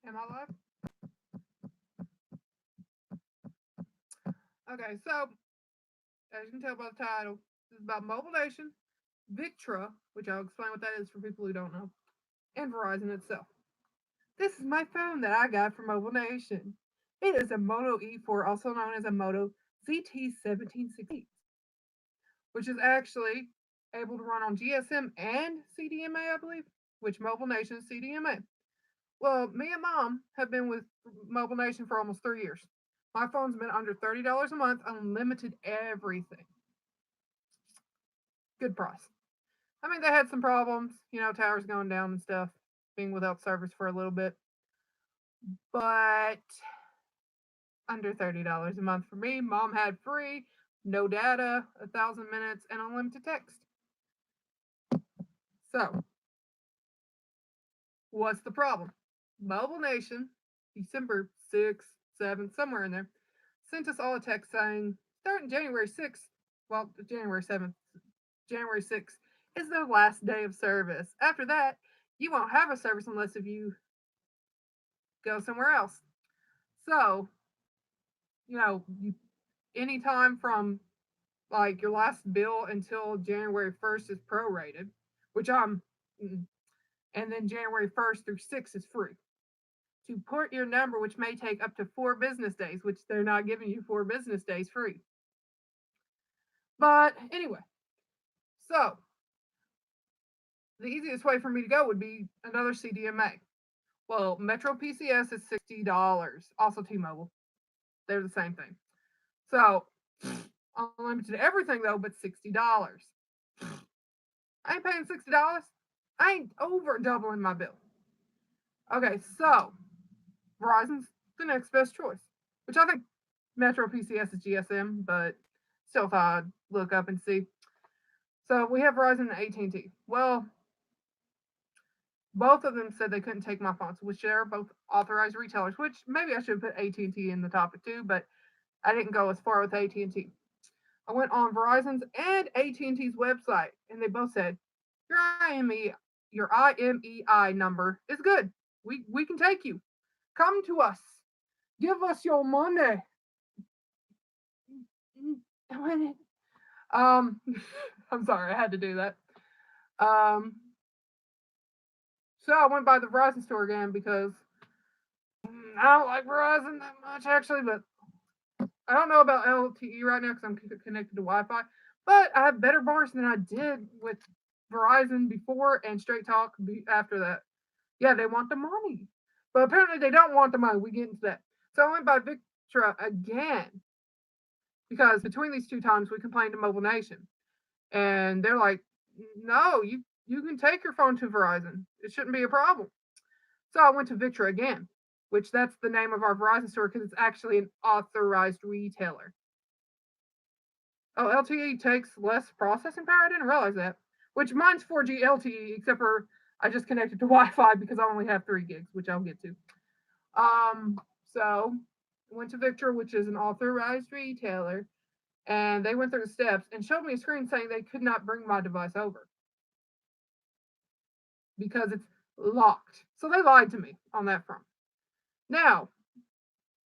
Am I live? Okay, so as you can tell by the title, this is about MobileNation, Victra, which I'll explain what that is for people who don't know, and Verizon itself. This is my phone that I got from MobileNation. It is a Moto E4, also known as a Moto ZT1760, which is actually able to run on GSM and CDMA, I believe, which MobileNation is CDMA. Well, me and mom have been with MobileNation for almost 3 years. My phone's been under $30 a month, unlimited everything. Good price. I mean, they had some problems, towers going down and stuff, being without service for a little bit, but under $30 a month for me. Mom had free, no data, 1,000 minutes, and unlimited text. So, what's the problem? MobileNation, December 6th, 7th, somewhere in there, sent us all a text saying, starting January 6th, well, January 7th, January 6th is their last day of service. After that, you won't have a service unless if you go somewhere else. So, you anytime from like your last bill until January 1st is prorated, which and then January 1st through 6th is free. To port your number, which may take up to 4 business days, which they're not giving you 4 business days free. But anyway, so the easiest way for me to go would be another CDMA. Well, Metro PCS is $60. Also T-Mobile. They're the same thing. So unlimited everything though, but $60. I ain't paying $60. I ain't over doubling my bill. Okay, so Verizon's the next best choice, which I think Metro PCS is GSM, but still thought I'd look up and see. So we have Verizon and AT&T. Well, both of them said they couldn't take my phones, which they're both authorized retailers. Which maybe I should put AT&T in the topic too, but I didn't go as far with AT&T. I went on Verizon's and AT&T's website, and they both said your IMEI number is good. We can take you. Come to us. Give us your money. Um, I'm sorry, I had to do that. Um, so I went by the Verizon store again because I don't like Verizon that much actually, but I don't know about LTE right now because I'm connected to Wi-Fi. But I have better bars than I did with Verizon before and Straight Talk after that. Yeah, they want the money, but apparently they don't want the money. We get into that. So I went by Victra again because between these two times we complained to MobileNation, and they're like, "No, you can take your phone to Verizon. It shouldn't be a problem." So I went to Victra again, which that's the name of our Verizon store because it's actually an authorized retailer. Oh, LTE takes less processing power. I didn't realize that. Which mine's 4G LTE, except for I just connected to Wi-Fi because I only have 3 gigs, which I'll get to. So went to Victra, which is an authorized retailer, and they went through the steps and showed me a screen saying they could not bring my device over because it's locked. So they lied to me on that front. Now,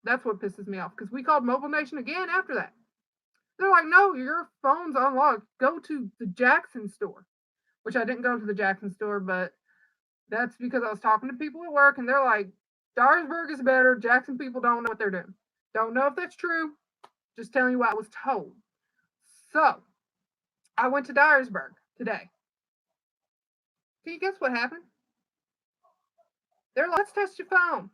that's what pisses me off because we called MobileNation again after that. They're like, no, your phone's unlocked. Go to the Jackson store, which I didn't go to the Jackson store, but that's because I was talking to people at work and they're like, Dyersburg is better. Jackson people don't know what they're doing. Don't know if that's true. Just telling you what I was told. So I went to Dyersburg today. Can you guess what happened? They're like, let's test your phone.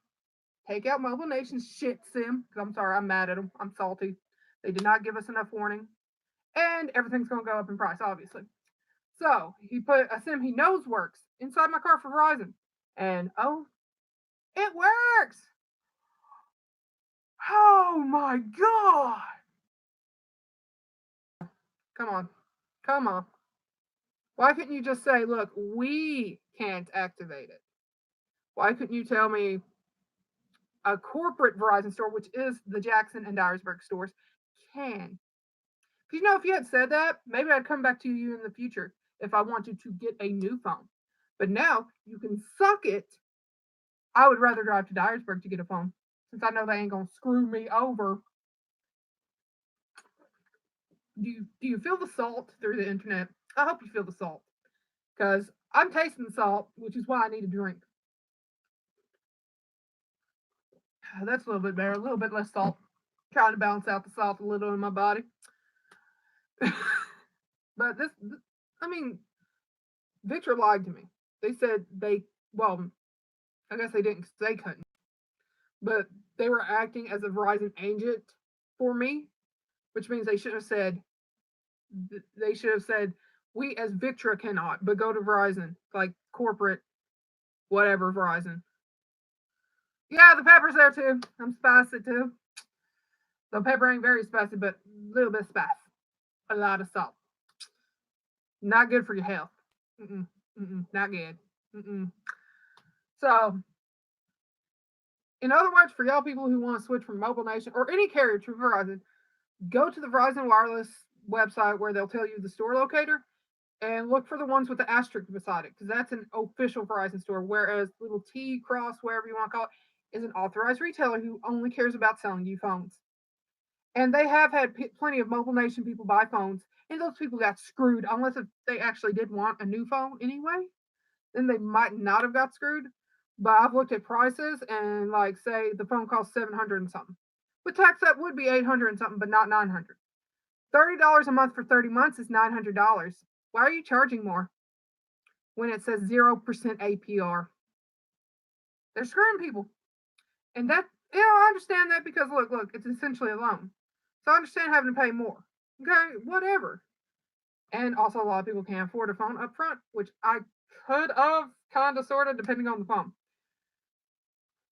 Take out MobileNation's shit sim. Because I'm sorry, I'm mad at them. I'm salty. They did not give us enough warning. And everything's going to go up in price, obviously. So he put a sim he knows works inside my car for Verizon. And oh, it works. Oh my God. Come on. Come on. Why couldn't you just say, look, we can't activate it? Why couldn't you tell me a corporate Verizon store, which is the Jackson and Dyersburg stores, can? Because if you had said that, maybe I'd come back to you in the future if I wanted to get a new phone. But now you can suck it. I would rather drive to Dyersburg to get a phone since I know they ain't gonna screw me over. Do you feel the salt through the internet? I hope you feel the salt because I'm tasting the salt, which is why I need a drink. That's a little bit better, a little bit less salt. Trying to balance out the salt a little in my body. But I mean, Victra lied to me. They said well, I guess they didn't 'cause they couldn't, but they were acting as a Verizon agent for me, which means they should have said, we as Victra cannot, but go to Verizon, like corporate, whatever Verizon. Yeah, the pepper's there too. I'm spicy too. The pepper ain't very spicy, but a little bit spicy. A lot of salt. Not good for your health. Not good. So, in other words, for y'all people who want to switch from MobileNation or any carrier to Verizon, go to the Verizon Wireless website where they'll tell you the store locator and look for the ones with the asterisk beside it because that's an official Verizon store. Whereas little T cross, wherever you want to call it, is an authorized retailer who only cares about selling you phones. And they have had plenty of MobileNation people buy phones, and those people got screwed unless if they actually did want a new phone anyway. Then they might not have got screwed. But I've looked at prices and like say the phone costs 700 and something. With tax that would be 800 and something, but not 900. $30 a month for 30 months is $900. Why are you charging more when it says 0% APR? They're screwing people. And that, I understand that because look, it's essentially a loan. So I understand having to pay more. Okay, whatever. And also, a lot of people can't afford a phone up front, which I could have, kind of, sort of, depending on the phone.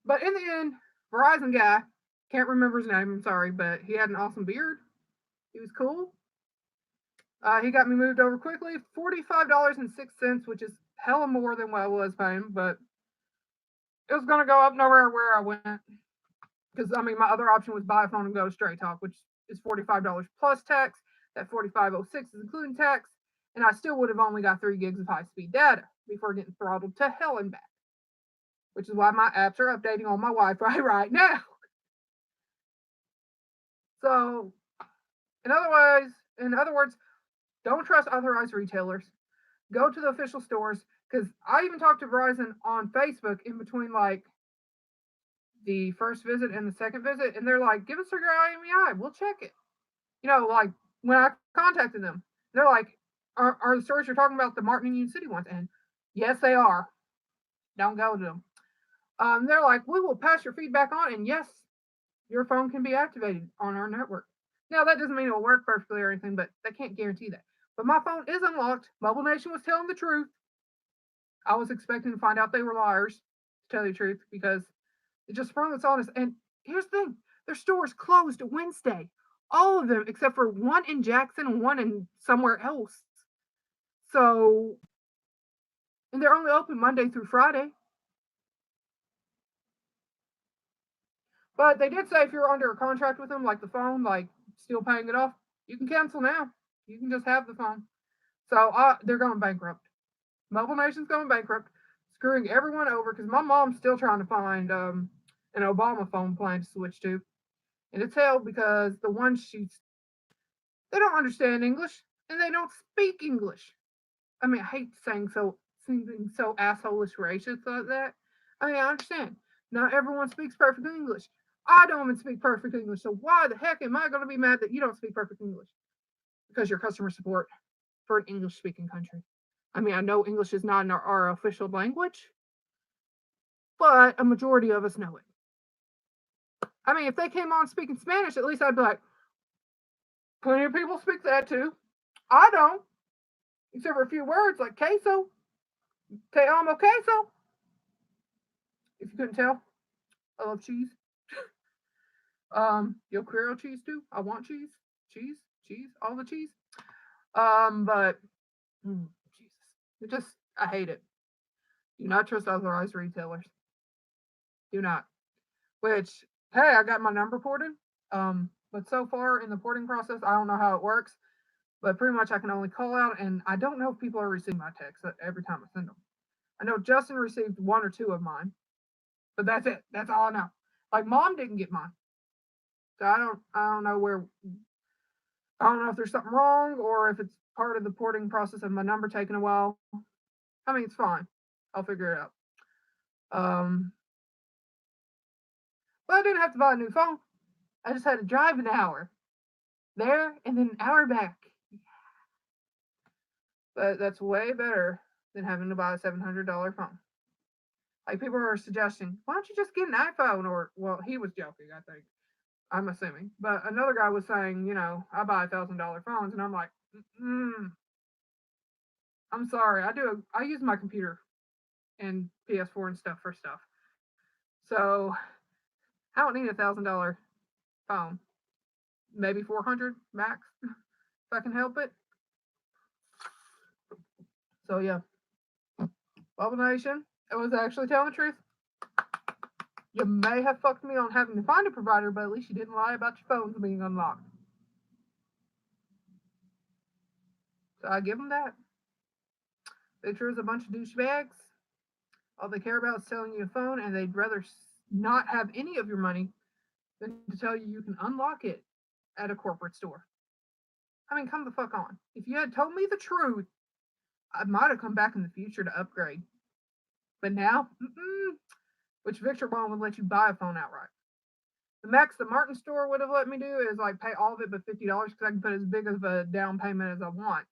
But in the end, Verizon guy, can't remember his name, I'm sorry, but he had an awesome beard. He was cool. He got me moved over quickly, $45.06, which is hella more than what I was paying, but it was going to go up nowhere where I went. Because, I mean, my other option was buy a phone and go straight talk, which is $45 plus tax. That $45.06 is including tax. And I still would have only got 3 gigs of high speed data before getting throttled to hell and back. Which is why my apps are updating on my Wi Fi right now. So, in other words, don't trust authorized retailers. Go to the official stores. Because I even talked to Verizon on Facebook in between like the first visit and the second visit, and they're like, give us your IMEI, we'll check it. Like when I contacted them, they're like, are the stores you're talking about the Martin and Union City ones? And yes, they are. Don't go to them. They're like, we will pass your feedback on, and yes, your phone can be activated on our network. Now, that doesn't mean it'll work perfectly or anything, but they can't guarantee that. But my phone is unlocked. MobileNation was telling the truth. I was expecting to find out they were liars, to tell you the truth, because it's just firm that's honest. And here's the thing, their stores closed Wednesday. All of them, except for one in Jackson and one in somewhere else. So, and they're only open Monday through Friday. But they did say if you're under a contract with them, like the phone, like still paying it off, you can cancel now. You can just have the phone. So they're going bankrupt. MobileNation's going bankrupt, screwing everyone over because my mom's still trying to find an Obama phone plan to switch to. And it's hell because the ones they don't understand English and they don't speak English. I mean, I hate saying something so assholeish racist like that. I mean, I understand. Not everyone speaks perfect English. I don't even speak perfect English. So why the heck am I going to be mad that you don't speak perfect English? Because you're customer support for an English speaking country. I mean, I know English is not our official language, but a majority of us know it. I mean, if they came on speaking Spanish, at least I'd be like, plenty of people speak that too. I don't, except for a few words like queso, te amo queso. If you couldn't tell, I love cheese. Yo quiero cheese too. I want cheese, all the cheese. But Jesus, I hate it. Do not trust authorized retailers. Do not. Which, hey, I got my number ported. But so far in the porting process, I don't know how it works. But pretty much I can only call out, and I don't know if people are receiving my texts every time I send them. I know Justin received 1 or 2 of mine. But that's it. That's all I know. Like mom didn't get mine. So I don't know where I don't know if there's something wrong or if it's part of the porting process of my number taking a while. I mean, it's fine. I'll figure it out. Um, but I didn't have to buy a new phone. I just had to drive an hour there and then an hour back. But that's way better than having to buy a $700 phone. Like people are suggesting, why don't you just get an iPhone? Or well, he was joking, I think. I'm assuming. But another guy was saying, I buy $1,000 phones, and I'm like, I'm sorry. I use my computer and PS4 and stuff for stuff. So I don't need $1,000 phone. Maybe 400 max if I can help it. So yeah, MobileNation. It was actually telling the truth. You may have fucked me on having to find a provider, but at least you didn't lie about your phones being unlocked. So I give them that. Victra is a bunch of douchebags. All they care about is selling you a phone, and they'd rather not have any of your money than to tell you can unlock it at a corporate store. I mean, come the fuck on. If you had told me the truth, I might have come back in the future to upgrade. But now, which Victor won't would let you buy a phone outright. The max the Martin store would have let me do is like pay all of it but $50 because I can put as big of a down payment as I want.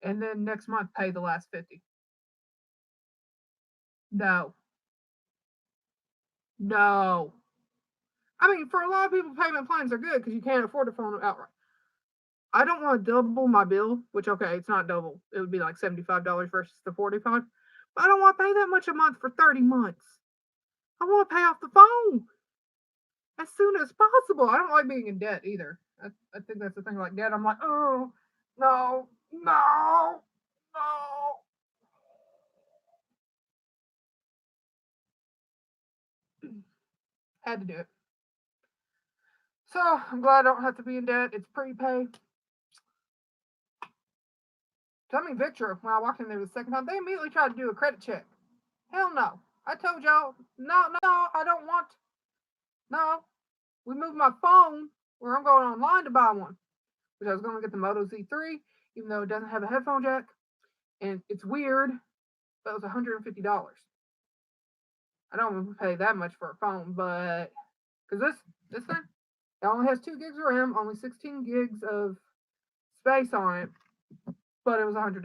And then next month pay the last 50. No. No. I mean, for a lot of people, payment plans are good because you can't afford a phone outright. I don't want to double my bill, which okay, it's not double. It would be like $75 versus the $45. But I don't want to pay that much a month for 30 months. I want to pay off the phone as soon as possible. I don't like being in debt either. I think that's the thing like debt. I'm like, oh no, no, no. Had to do it. So I'm glad I don't have to be in debt. It's prepaid. Tell me, Victra, when I walked in there the second time, they immediately tried to do a credit check. Hell no. I told y'all, no, I don't want. No. We moved my phone where I'm going online to buy one, which I was going to get the Moto Z3, even though it doesn't have a headphone jack. And it's weird, but it was $150. I don't want to pay that much for a phone, but because this thing, it only has 2 gigs of RAM, only 16 gigs of space on it, but it was $100.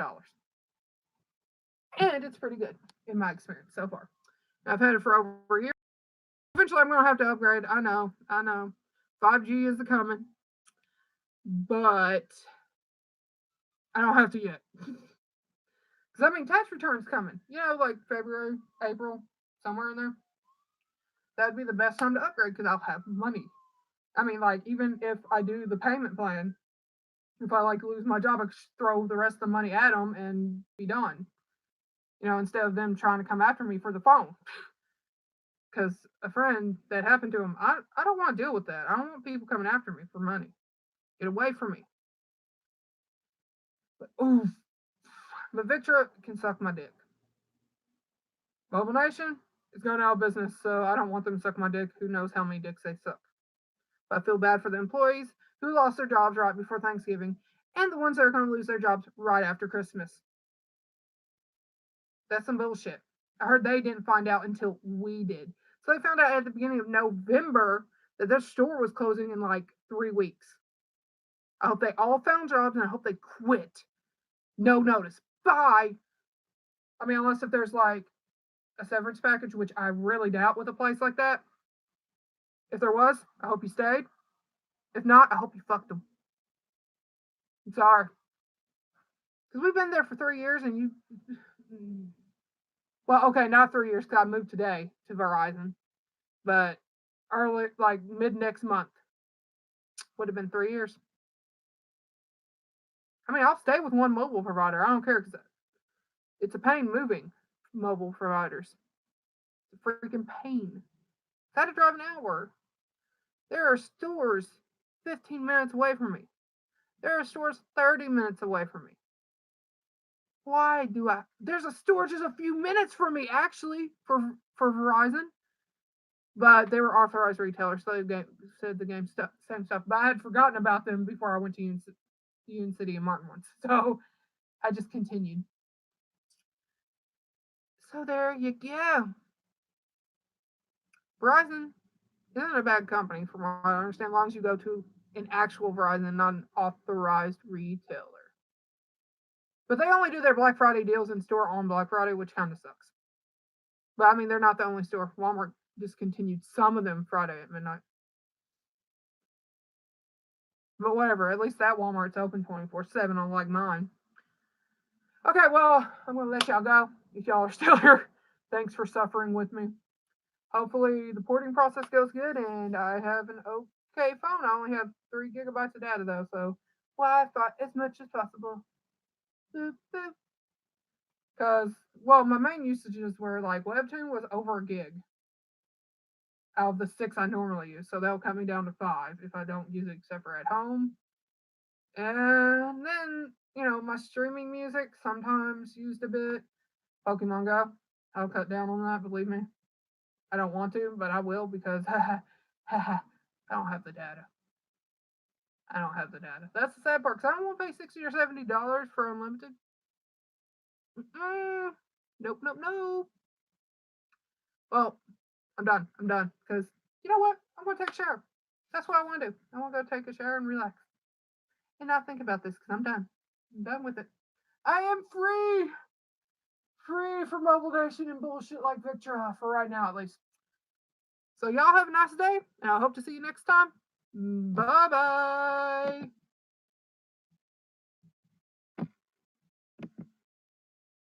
And it's pretty good in my experience so far. I've had it for over a year. Eventually, I'm going to have to upgrade. I know. 5G is coming, but I don't have to yet. Because, I mean, tax returns coming. Like February, April, somewhere in there. That'd be the best time to upgrade because I'll have money. I mean, like, even if I do the payment plan, if I, like, lose my job, I just throw the rest of the money at them and be done. Instead of them trying to come after me for the phone. Because a friend that happened to him, I don't want to deal with that. I don't want people coming after me for money. Get away from me. But Victra can suck my dick. MobileNation is going out of business, so I don't want them to suck my dick. Who knows how many dicks they suck. But I feel bad for the employees who lost their jobs right before Thanksgiving and the ones that are going to lose their jobs right after Christmas. That's some bullshit. I heard they didn't find out until we did. So they found out at the beginning of November that their store was closing in like 3 weeks. I hope they all found jobs and I hope they quit. No notice. Bye. I mean, unless if there's like a severance package, which I really doubt with a place like that. If there was, I hope you stayed. If not, I hope you fucked them. I'm sorry. Because we've been there for 3 years and you. Well, okay, not 3 years because I moved today to Verizon. But early, like mid next month, would have been 3 years. I mean, I'll stay with one mobile provider. I don't care because it's a pain moving mobile providers. It's a freaking pain. I had to drive an hour. There are stores 15 minutes away from me. There are stores 30 minutes away from me. Why do I? There's a store just a few minutes from me, actually, for Verizon. but they were authorized retailers, so they said the same stuff. But I had forgotten about them before I went to Union City and Martin once, so I just continued. So there you go. Verizon isn't a bad company, from what I understand, as long as you go to an actual Verizon, not an authorized retailer. But they only do their Black Friday deals in store on Black Friday, which kind of sucks. But I mean, they're not the only store. Walmart discontinued some of them Friday at midnight. But whatever, at least that Walmart's open 24/7, unlike mine. Okay, well, I'm going to let y'all go if y'all are still here. Thanks for suffering with me. Hopefully, the porting process goes good and I have an okay phone. I only have 3 gigabytes of data though, so Wi-Fi as much as possible. Because, well, my main usages were like Webtoon was over a gig out of the 6 I normally use, so that'll cut me down to 5 if I don't use it except for at home. And then, my streaming music sometimes used a bit. Pokemon Go, I'll cut down on that, believe me. I don't want to, but I will because I don't have the data. I don't have the data. That's the sad part because I don't want to pay $60 or $70 for unlimited. Nope, nope, nope. Well, I'm done. I'm done because you know what? I'm going to take a shower. That's what I want to do. I want to go take a shower and relax and not think about this because I'm done. I'm done with it. I am free. Free from MobileNation and bullshit like Victra for right now, at least. So y'all have a nice day, and I hope to see you next time. Bye bye.